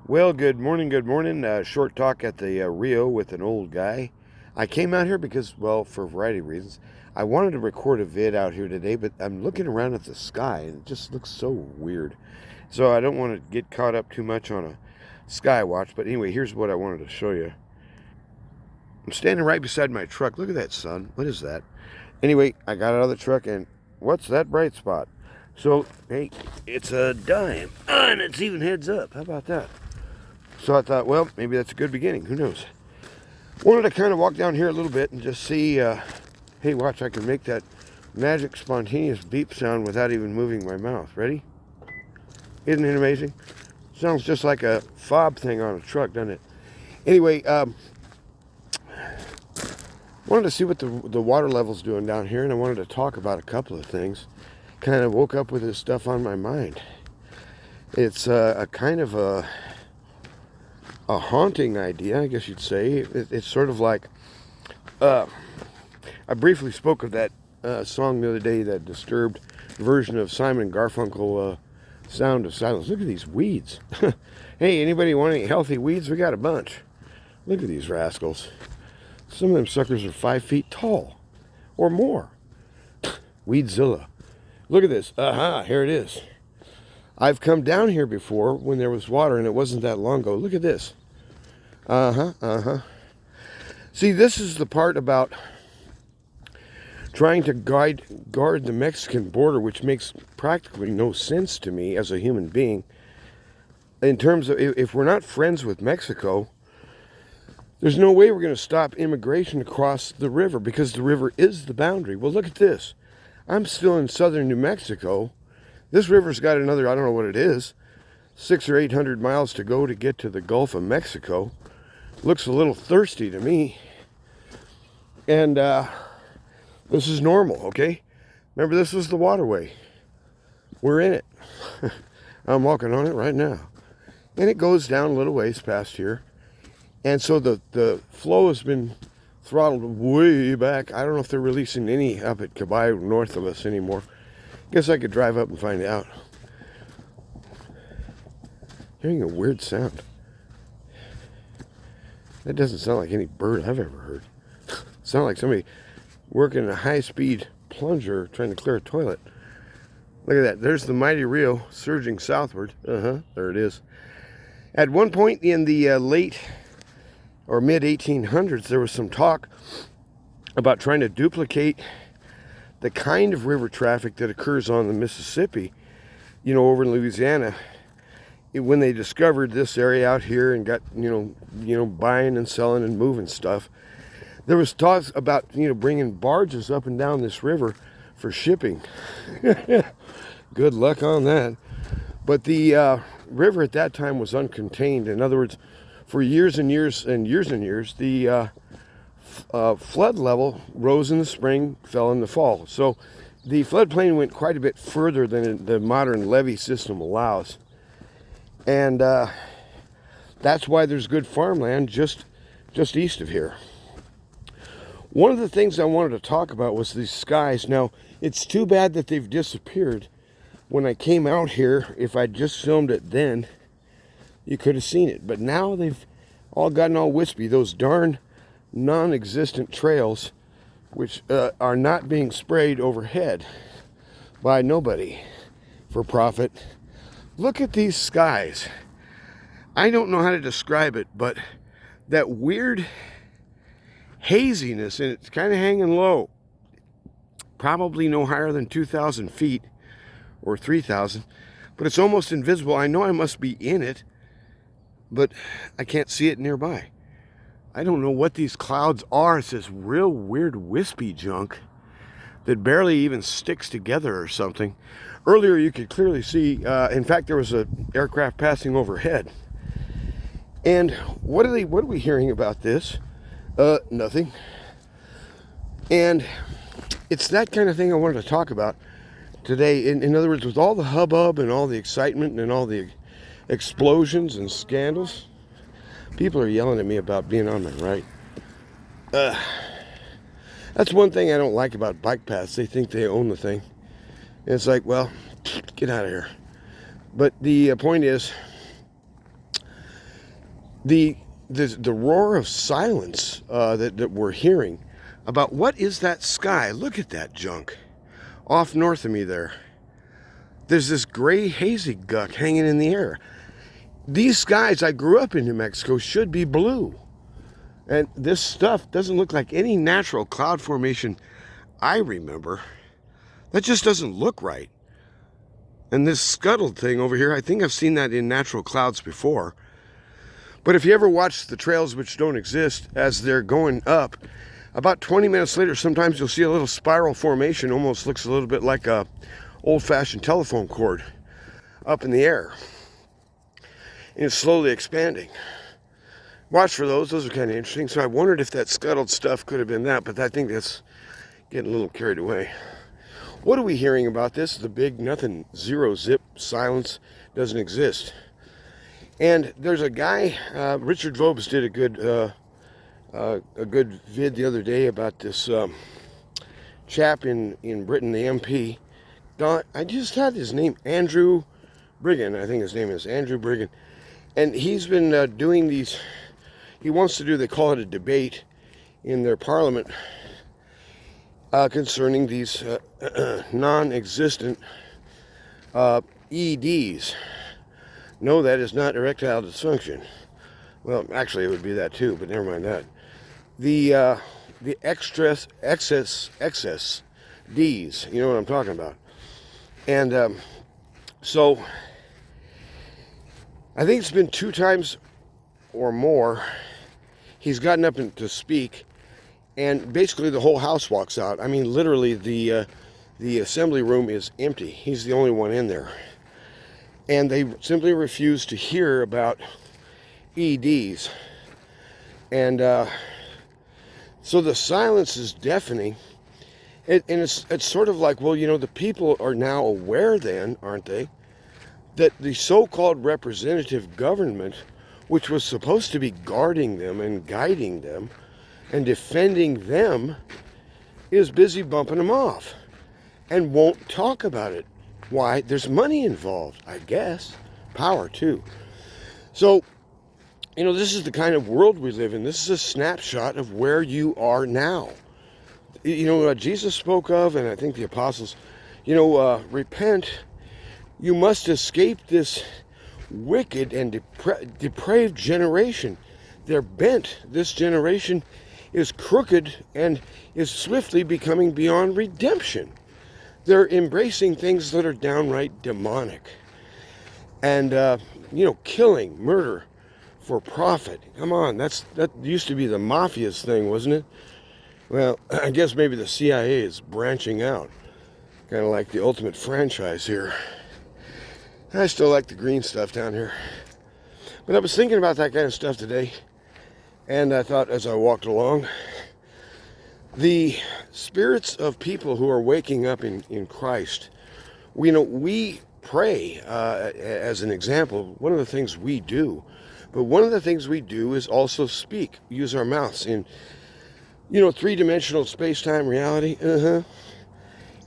Well, good morning, good morning. Short talk at the Rio with an old guy. I came out here because, well, for a variety of reasons. I wanted to record a vid out here today, but I'm looking around at the sky and it just looks so weird. So I don't want to get caught up too much on a sky watch. But anyway, here's what I wanted to show you. I'm standing right beside my truck. Look at that sun. What is that? Anyway, I got out of the truck and what's that bright spot? So, hey, it's a dime. And it's even heads up. How about that? So I thought, well, maybe that's a good beginning. Who knows? Wanted to kind of walk down here a little bit and just see, hey, watch, I can make that magic spontaneous beep sound without even moving my mouth. Ready? Isn't it amazing? Sounds just like a fob thing on a truck, doesn't it? Anyway, wanted to see what the water level's doing down here, and I wanted to talk about a couple of things. Kind of woke up with this stuff on my mind. It's a kind of a haunting idea, I guess you'd say. It's sort of like, I briefly spoke of that song the other day, that Disturbed version of Simon and Garfunkel, Sound of Silence. Look at these weeds. Hey, anybody want any healthy weeds? We got a bunch. Look at these rascals. Some of them suckers are 5 feet tall or more. Weedzilla. Look at this. Here it is. I've come down here before when there was water, and it wasn't that long ago. Look at this. See, this is the part about trying to guard the Mexican border, which makes practically no sense to me as a human being. In terms of, if we're not friends with Mexico, there's no way we're going to stop immigration across the river, because the river is the boundary. Well, look at this. I'm still in southern New Mexico. This river's got another, I don't know what it is, 600 or 800 miles to go to get to the Gulf of Mexico. Looks a little thirsty to me. And this is normal, okay? Remember, this is the waterway. We're in it. I'm walking on it right now. And it goes down a little ways past here. And so the flow has been throttled way back. I don't know if they're releasing any up at Caballo north of us anymore. Guess I could drive up and find out. Hearing a weird sound. That doesn't sound like any bird I've ever heard. Sound like somebody working a high-speed plunger trying to clear a toilet. Look at that. There's the mighty Rio surging southward. There it is. At one point in the late or mid-1800s, there was some talk about trying to duplicate the kind of river traffic that occurs on the Mississippi, over in Louisiana. When they discovered this area out here and got, buying and selling and moving stuff, there was talks about, bringing barges up and down this river for shipping. Good luck on that. But the river at that time was uncontained. In other words, for years and years and years and years, the flood level rose in the spring, fell in the fall. So the floodplain went quite a bit further than the modern levee system allows. And that's why there's good farmland just east of here. One of the things I wanted to talk about was these skies. Now, it's too bad that they've disappeared. When I came out here, if I'd just filmed it then, you could have seen it. But now they've all gotten all wispy. Those darn non-existent trails, which are not being sprayed overhead by nobody for profit. Look at these skies. I don't know how to describe it, but that weird haziness, and it's kind of hanging low. Probably no higher than 2,000 feet or 3,000, but it's almost invisible. I know I must be in it, but I can't see it nearby. I don't know what these clouds are. It's this real weird wispy junk that barely even sticks together or something. Earlier you could clearly see, in fact, there was an aircraft passing overhead. And what are we hearing about this? Nothing. And it's that kind of thing I wanted to talk about today. In other words, with all the hubbub and all the excitement and all the explosions and scandals, people are yelling at me about being on my right. That's one thing I don't like about bike paths. They think they own the thing. And it's like, well, get out of here. But the point is, The roar of silence that we're hearing about what is that sky? Look at that junk off north of me there. There's this gray hazy guck hanging in the air. These skies, I grew up in New Mexico, should be blue. And this stuff doesn't look like any natural cloud formation I remember. That just doesn't look right. And this scuttled thing over here, I think I've seen that in natural clouds before. But if you ever watch the trails which don't exist as they're going up, about 20 minutes later, sometimes you'll see a little spiral formation, almost looks a little bit like a old-fashioned telephone cord up in the air. And it's slowly expanding. Watch for those are kind of interesting. So I wondered if that scuttled stuff could have been that, but I think that's getting a little carried away. What are we hearing about this? The big nothing, zero zip silence doesn't exist. And there's a guy, Richard Vobes did a good vid the other day about this chap in Britain, the MP. I just had his name, Andrew Brigham, I think his name is Andrew Brigham. And he's been doing these, he wants to do, they call it a debate in their parliament concerning these non-existent EDs. No, that is not erectile dysfunction. Well, actually, it would be that too, but never mind that. The excess D's, you know what I'm talking about. And so I think it's been 2 times or more he's gotten up to speak, and basically the whole house walks out. I mean, literally the assembly room is empty. He's the only one in there. And they simply refuse to hear about EDs. And so the silence is deafening. And it's sort of like, well, you know, the people are now aware then, aren't they, that the so-called representative government, which was supposed to be guarding them and guiding them and defending them, is busy bumping them off and won't talk about it. Why? There's money involved, I guess. Power, too. So, you know, this is the kind of world we live in. This is a snapshot of where you are now. You know, Jesus spoke of, and I think the apostles, you know, repent. You must escape this wicked and depraved generation. They're bent. This generation is crooked and is swiftly becoming beyond redemption. They're embracing things that are downright demonic. And, you know, killing, murder for profit. Come on, that used to be the mafia's thing, wasn't it? Well, I guess maybe the CIA is branching out. Kind of like the ultimate franchise here. I still like the green stuff down here. But I was thinking about that kind of stuff today. And I thought as I walked along, the spirits of people who are waking up in Christ, we pray as an example, one of the things we do. But one of the things we do is also speak, use our mouths in, you know, 3-dimensional space-time reality, and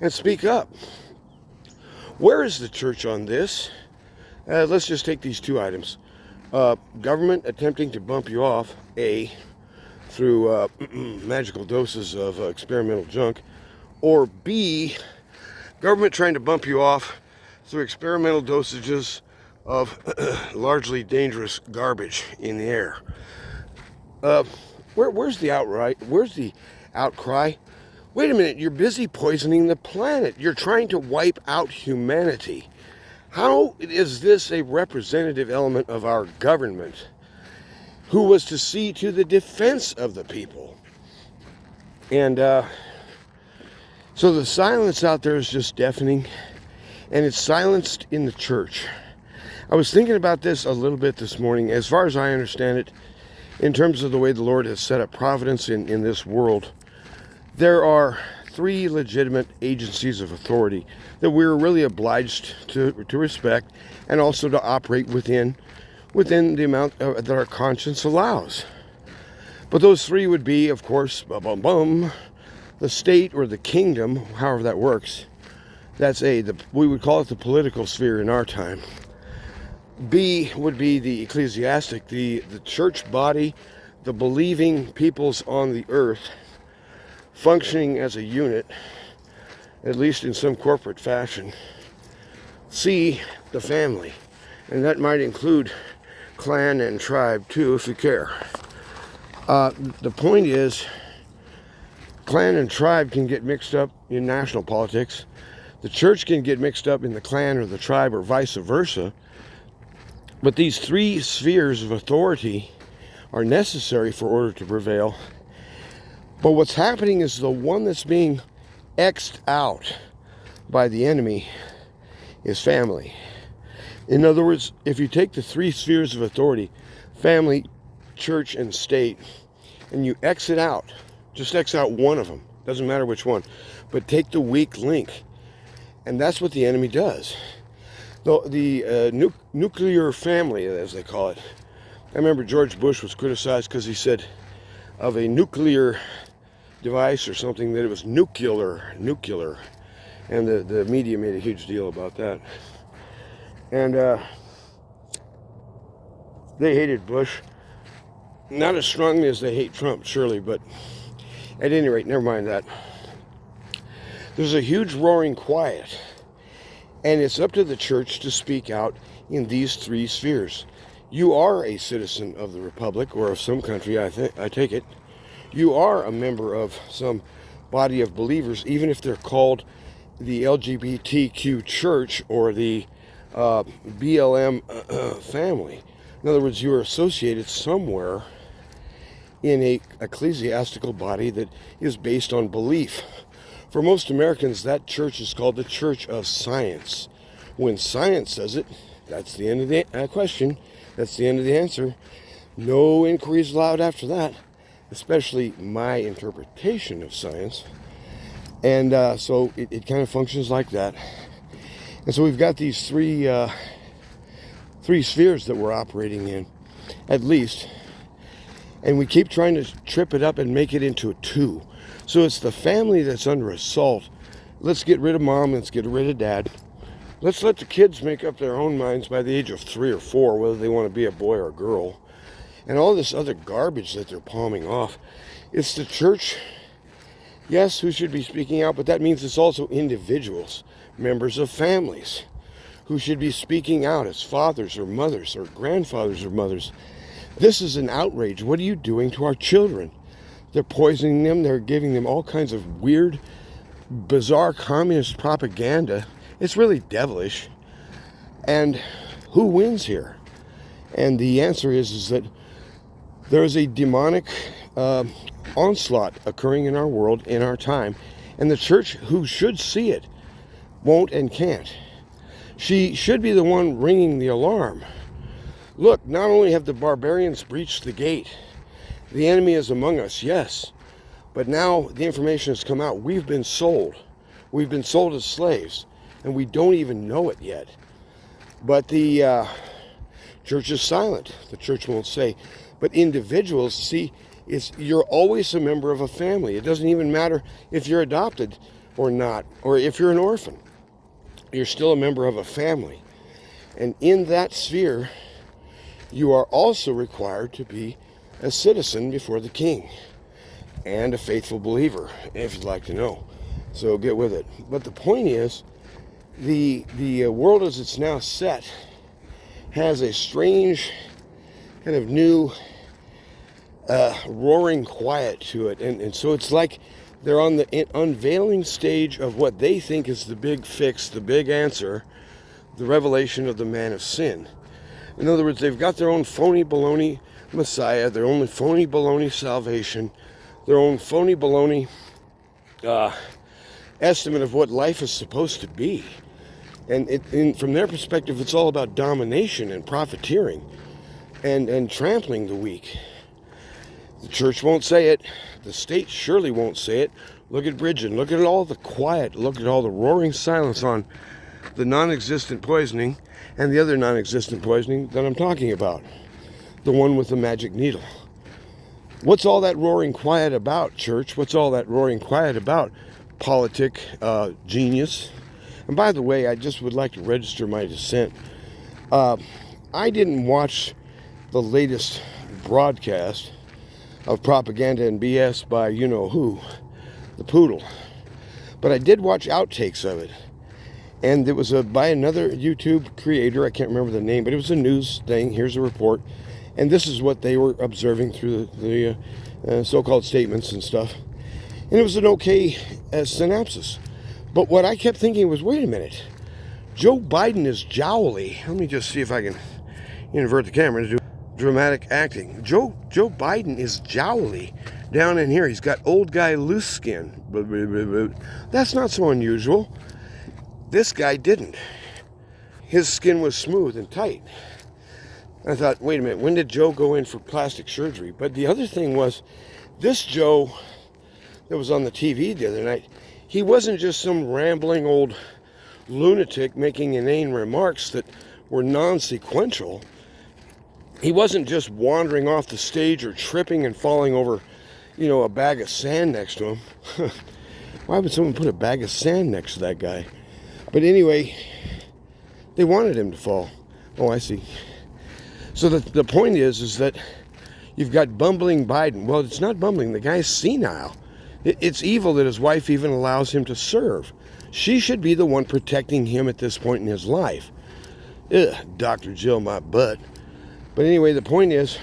speak up. Where is the church on this? Let's just take these 2 items. Government attempting to bump you off, A, through magical doses of experimental junk, or B, government trying to bump you off through experimental dosages of largely dangerous garbage in the air. Where's the outcry? Wait a minute, you're busy poisoning the planet. You're trying to wipe out humanity. How is this a representative element of our government who was to see to the defense of the people? And so the silence out there is just deafening, and it's silenced in the church. I was thinking about this a little bit this morning. As far as I understand it, in terms of the way the Lord has set up providence in this world, there are 3 legitimate agencies of authority that we're really obliged to respect and also to operate within the amount that our conscience allows. But those 3 would be, of course, the state or the kingdom, however that works. That's we would call it the political sphere in our time. B would be the ecclesiastic, the church body, the believing peoples on the earth, functioning as a unit, at least in some corporate fashion. C, the family, and that might include clan and tribe too, if you care. The point is, clan and tribe can get mixed up in national politics. The church can get mixed up in the clan or the tribe or vice versa. But these three spheres of authority are necessary for order to prevail. But what's happening is the one that's being X'd out by the enemy is family. In other words, if you take the three spheres of authority, family, church, and state, and you X it out, just X out one of them, doesn't matter which one, but take the weak link. And that's what the enemy does. The nuclear family, as they call it. I remember George Bush was criticized because he said of a nuclear device or something that it was nuclear. And the media made a huge deal about that. And they hated Bush. Not as strongly as they hate Trump, surely, but at any rate, never mind that. There's a huge roaring quiet. And it's up to the church to speak out in these three spheres. You are a citizen of the republic or of some country, I take it. You are a member of some body of believers, even if they're called the LGBTQ church or the BLM family. In other words, you are associated somewhere in a ecclesiastical body that is based on belief. For most Americans, that church is called the Church of Science. When science says it, that's the end of the question. That's the end of the answer. No inquiries allowed after that, especially my interpretation of science. And so it kind of functions like that. And so we've got these three spheres that we're operating in, at least. And we keep trying to trip it up and make it into a two. So it's the family that's under assault. Let's get rid of mom, let's get rid of dad. Let's let the kids make up their own minds by the age of 3 or 4, whether they want to be a boy or a girl. And all this other garbage that they're palming off. It's the church, yes, who should be speaking out, but that means it's also individuals, members of families, who should be speaking out as fathers or mothers or grandfathers or mothers. This is an outrage. What are you doing to our children? They're poisoning them. They're giving them all kinds of weird, bizarre communist propaganda. It's really devilish. And who wins here? And the answer is that there is a demonic onslaught occurring in our world, in our time. And the church, who should see it, won't and can't. She should be the one ringing the alarm. Look, not only have the barbarians breached the gate, the enemy is among us, yes. But now the information has come out. We've been sold. We've been sold as slaves. And we don't even know it yet. But the church is silent. The church won't say. But individuals, see, you're always a member of a family. It doesn't even matter if you're adopted or not, or if you're an orphan. You're still a member of a family. And in that sphere, you are also required to be a citizen before the king and a faithful believer, if you'd like to know. So get with it. But the point is, the world as it's now set has a strange kind of new roaring quiet to it. And so it's like they're on the unveiling stage of what they think is the big fix, the big answer, the revelation of the man of sin. In other words, they've got their own phony baloney Messiah, their own phony baloney salvation, their own phony baloney estimate of what life is supposed to be. And from their perspective, it's all about domination and profiteering and trampling the weak. The church won't say it. The state surely won't say it. Look at Bridget. Look at all the quiet. Look at all the roaring silence on the non-existent poisoning and the other non-existent poisoning that I'm talking about. The one with the magic needle. What's all that roaring quiet about, church? What's all that roaring quiet about, politic genius? And by the way, I just would like to register my dissent. I didn't watch the latest broadcast of propaganda and BS by you-know-who, the Poodle. But I did watch outtakes of it. And it was by another YouTube creator. I can't remember the name, but it was a news thing. Here's a report. And this is what they were observing through the so-called statements and stuff. And it was an okay synopsis. But what I kept thinking was, wait a minute. Joe Biden is jowly. Let me just see if I can invert the camera to do dramatic acting. Joe Biden is jowly down in here. He's got old guy loose skin. That's not so unusual. This guy didn't. His skin was smooth and tight. I thought, wait a minute, when did Joe go in for plastic surgery? But the other thing was, this Joe that was on the TV the other night, he wasn't just some rambling old lunatic making inane remarks that were non-sequential. He wasn't just wandering off the stage or tripping and falling over, a bag of sand next to him. Why would someone put a bag of sand next to that guy? But anyway, they wanted him to fall. Oh, I see. So the point is that you've got bumbling Biden. Well, it's not bumbling. The guy's senile. It's evil that his wife even allows him to serve. She should be the one protecting him at this point in his life. Ugh, Dr. Jill, my butt. But anyway, the point is,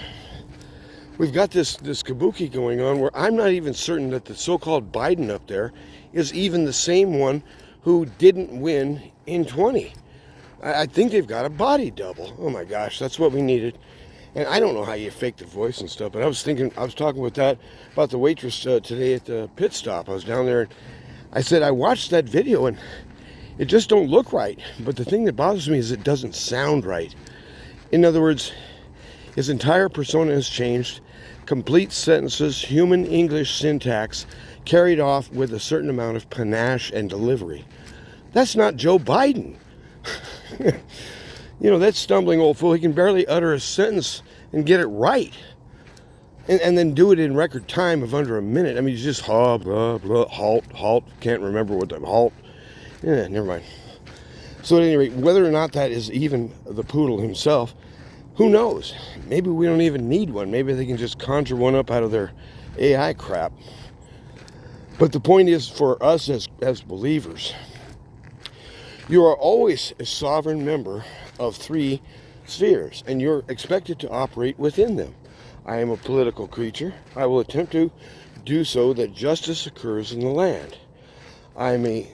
we've got this kabuki going on where I'm not even certain that the so-called Biden up there is even the same one who didn't win in 20. I think they've got a body double. Oh my gosh, that's what we needed. And I don't know how you fake the voice and stuff, but I was talking about the waitress today at the pit stop. I was down there and I said, I watched that video and it just don't look right. But the thing that bothers me is it doesn't sound right. In other words, his entire persona has changed. Complete sentences, human English syntax, carried off with a certain amount of panache and delivery. That's not Joe Biden. That stumbling old fool, he can barely utter a sentence and get it right. And then do it in record time of under a minute. I mean, he's just blah, blah, blah, halt, can't remember what the halt. Yeah, never mind. So at any rate, whether or not that is even the Poodle himself, who knows? Maybe we don't even need one. Maybe they can just conjure one up out of their AI crap. But the point is, for us as believers, you are always a sovereign member of 3 spheres, and you're expected to operate within them. I am a political creature. I will attempt to do so that justice occurs in the land. I am a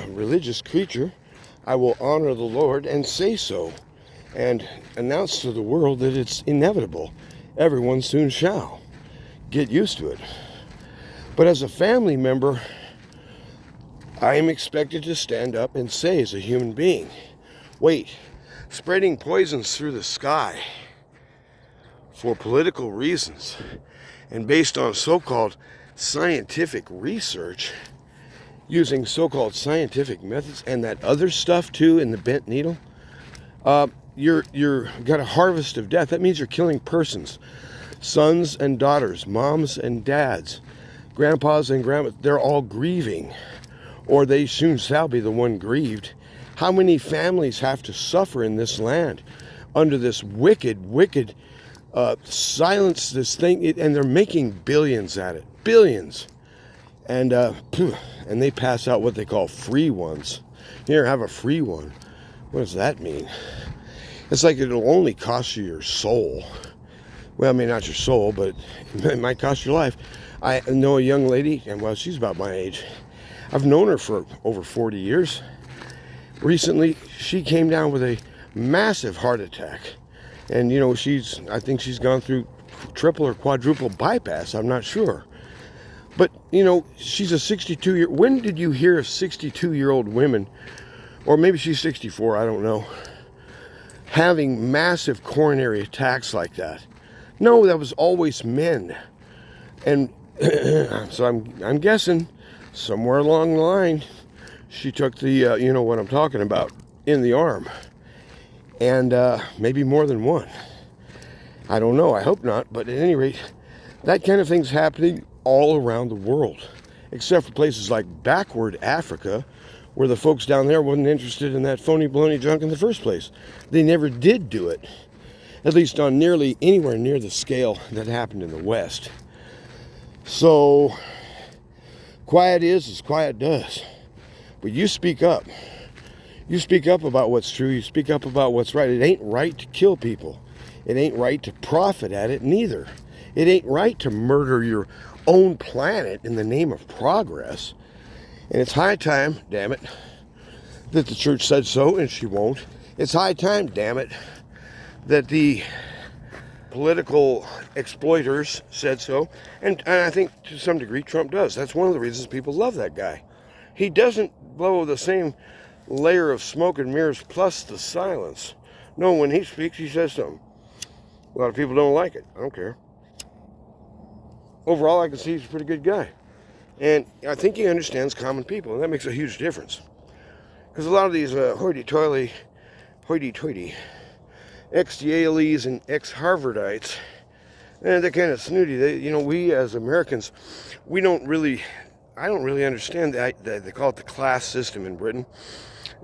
religious creature. I will honor the Lord and say so, and announce to the world that it's inevitable. Everyone soon shall. Get used to it. But as a family member, I am expected to stand up and say as a human being, wait, spreading poisons through the sky for political reasons and based on so-called scientific research, using so-called scientific methods and that other stuff too in the bent needle, you're got a harvest of death. That means you're killing persons, sons and daughters, moms and dads, grandpas and grandmas. They're all grieving, or they soon shall be the one grieved. How many families have to suffer in this land under this wicked silence, this thing, and they're making billions at it, billions. And they pass out what they call free ones. Here, have a free one. What does that mean? It's like it'll only cost you your soul. Well, I mean, not your soul, but it might cost your life. I know a young lady, and well, she's about my age. I've known her for over 40 years. Recently, she came down with a massive heart attack. And, I think she's gone through triple or quadruple bypass. I'm not sure. But, she's a 62-year... When did you hear of 62-year-old women, or maybe she's 64, I don't know, having massive coronary attacks like that? No, that was always men. And so I'm guessing somewhere along the line, she took the, you know what I'm talking about, in the arm. And maybe more than one. I don't know. I hope not. But at any rate, that kind of thing's happening all around the world, except for places like backward Africa, where the folks down there wasn't interested in that phony baloney junk in the first place. They never did do it. at least on nearly anywhere near the scale that happened in the West. So, quiet is as quiet does. But you speak up. You speak up about what's true. You speak up about what's right. It ain't right to kill people. It ain't right to profit at it neither. It ain't right to murder your own planet in the name of progress. And it's high time, damn it, that the church said so, and she won't. It's high time, damn it, that the political exploiters said so. And I think to some degree Trump does. That's one of the reasons people love that guy. He doesn't blow the same layer of smoke and mirrors plus the silence. No, when he speaks, he says something. A lot of people don't like it. I don't care. Overall, I can see he's a pretty good guy. And I think he understands common people, and that makes a huge difference. Because a lot of these hoity-toity, ex-Yaleys and ex-Harvardites, they're kind of snooty. We as Americans, I don't really understand that. They call it the class system in Britain,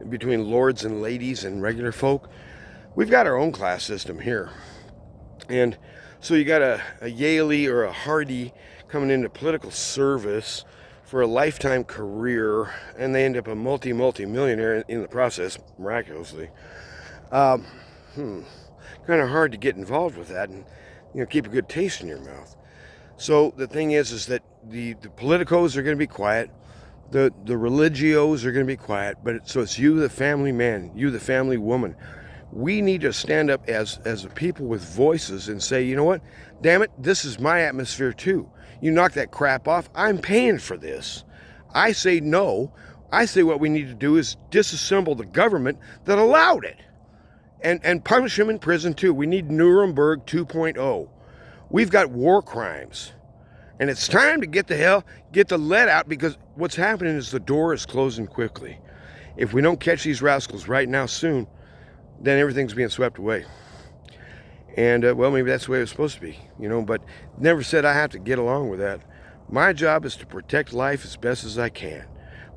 between lords and ladies and regular folk. We've got our own class system here. And so you got a Yaley or a Hardy coming into political service for a lifetime career, and they end up a multi-millionaire in the process, miraculously. Kind of hard to get involved with that and keep a good taste in your mouth. So the thing is that the politicos are going to be quiet, the religios are going to be quiet, so it's you, the family man, you, the family woman. We need to stand up as a people with voices and say, you know what, damn it, this is my atmosphere too. You knock that crap off, I'm paying for this. I say no. I say what we need to do is disassemble the government that allowed it. And punish them in prison too. We need Nuremberg 2.0. We've got war crimes. And it's time to get the lead out, because what's happening is the door is closing quickly. If we don't catch these rascals right now soon, then everything's being swept away. And, maybe that's the way it's supposed to be, but never said I have to get along with that. My job is to protect life as best as I can.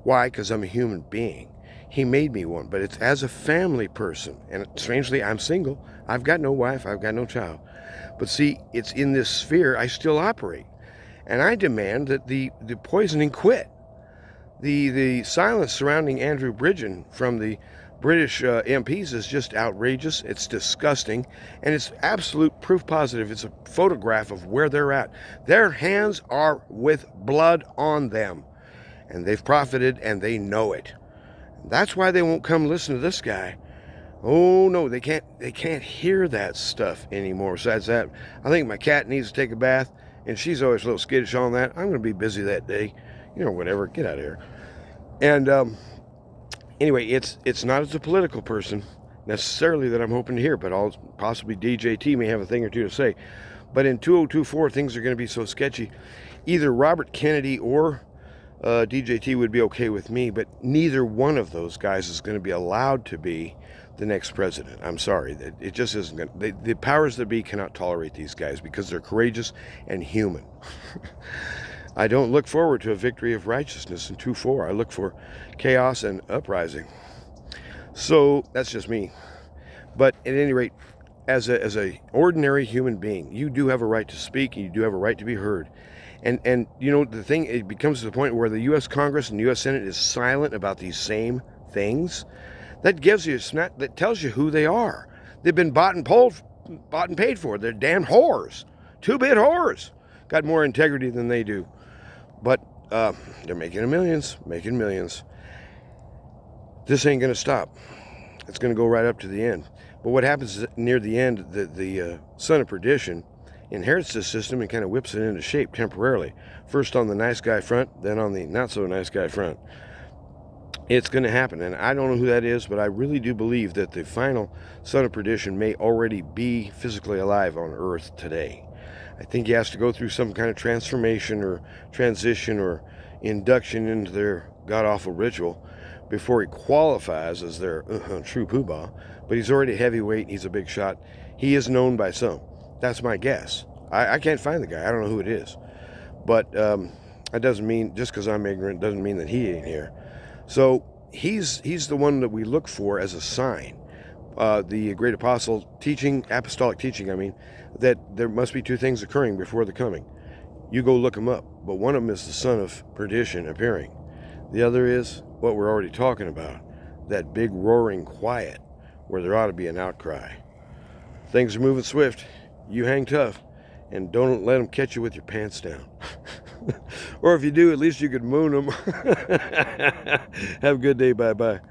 Why? Because I'm a human being. He made me one, but it's as a family person. And strangely, I'm single. I've got no wife. I've got no child. But see, it's in this sphere I still operate. And I demand that the poisoning quit. The silence surrounding Andrew Bridgen from the British MPs is just outrageous. It's disgusting, and it's absolute proof positive. It's a photograph of where they're at. Their hands are with blood on them, and they've profited, and they know it. That's why they won't come listen to this guy. Oh no, they can't hear that stuff anymore. Besides that, I think my cat needs to take a bath, and she's always a little skittish on that. I'm going to be busy that day. Whatever, get out of here. And anyway, it's not as a political person necessarily that I'm hoping to hear, but possibly DJT may have a thing or two to say. But in 2024, things are going to be so sketchy. Either Robert Kennedy or DJT would be okay with me, but neither one of those guys is going to be allowed to be the next president. I'm sorry. It just isn't going to. The powers that be cannot tolerate these guys because they're courageous and human. I don't look forward to a victory of righteousness in 2-4. I look for chaos and uprising. So that's just me. But at any rate, as a ordinary human being, you do have a right to speak, and you do have a right to be heard. And the thing, it becomes to the point where the U.S. Congress and the U.S. Senate is silent about these same things. That gives you a snap, that tells you who they are. They've been bought and paid for. They're damn whores. 2-bit whores. Got more integrity than they do. But they're making millions. This ain't going to stop. It's going to go right up to the end. But what happens is near the end, the son of perdition inherits this system and kind of whips it into shape temporarily. First on the nice guy front, then on the not so nice guy front. It's going to happen, and I don't know who that is, but I really do believe that the final son of perdition may already be physically alive on Earth today. I think he has to go through some kind of transformation or transition or induction into their god-awful ritual before he qualifies as their true poobah. But he's already heavyweight, he's a big shot. He is known by some. That's my guess. I can't find the guy. I don't know who it is. But that doesn't mean, just because I'm ignorant, doesn't mean that he ain't here. So he's the one that we look for as a sign. the great apostle teaching, apostolic teaching, I mean, that there must be two things occurring before the coming. You go look them up, but one of them is the son of perdition appearing. The other is what we're already talking about, that big roaring quiet where there ought to be an outcry. Things are moving swift. You hang tough and don't let them catch you with your pants down. Or if you do, at least you could moon them. Have a good day. Bye-bye.